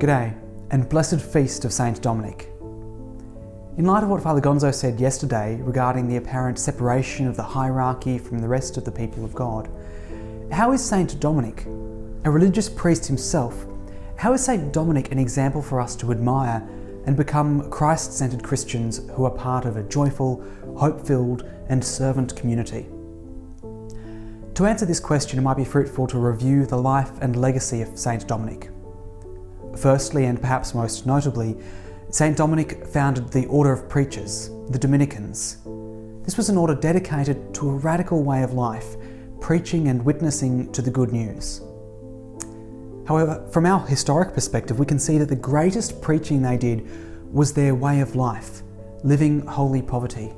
G'day, and blessed feast of Saint Dominic. In light of what Father Gonzo said yesterday regarding the apparent separation of the hierarchy from the rest of the people of God, how is Saint Dominic, a religious priest himself, how is Saint Dominic an example for us to admire and become Christ-centered Christians who are part of a joyful, hope-filled and servant community? To answer this question, it might be fruitful to review the life and legacy of Saint Dominic. Firstly, and perhaps most notably, Saint Dominic founded the Order of Preachers, the Dominicans. This was an order dedicated to a radical way of life, preaching and witnessing to the good news. However, from our historic perspective, we can see that the greatest preaching they did was their way of life, living holy poverty.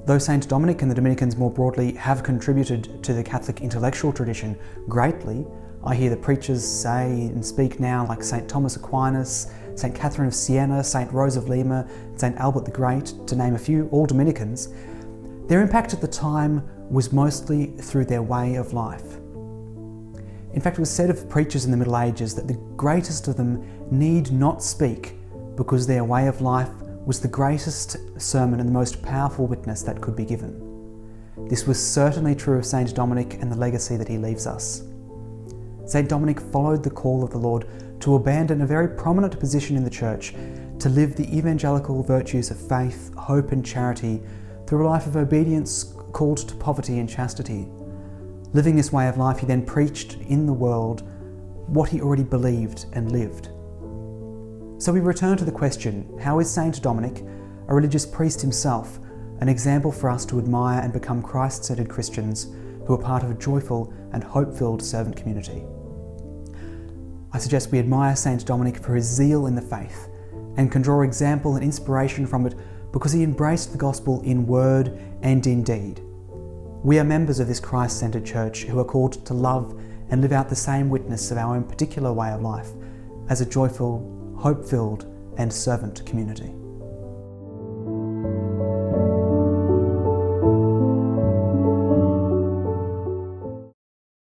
Though Saint Dominic and the Dominicans more broadly have contributed to the Catholic intellectual tradition greatly, I hear the preachers say and speak now like St. Thomas Aquinas, St. Catherine of Siena, St. Rose of Lima, St. Albert the Great, to name a few, all Dominicans. Their impact at the time was mostly through their way of life. In fact, it was said of preachers in the Middle Ages that the greatest of them need not speak because their way of life was the greatest sermon and the most powerful witness that could be given. This was certainly true of Saint Dominic and the legacy that he leaves us. Saint Dominic followed the call of the Lord to abandon a very prominent position in the Church, to live the evangelical virtues of faith, hope and charity through a life of obedience called to poverty and chastity. Living this way of life, he then preached in the world what he already believed and lived. So we return to the question, how is Saint Dominic, a religious priest himself, an example for us to admire and become Christ-centered Christians who are part of a joyful and hope-filled servant community? I suggest we admire Saint Dominic for his zeal in the faith and can draw example and inspiration from it because he embraced the gospel in word and in deed. We are members of this Christ-centered church who are called to love and live out the same witness of our own particular way of life as a joyful, hope-filled and servant community.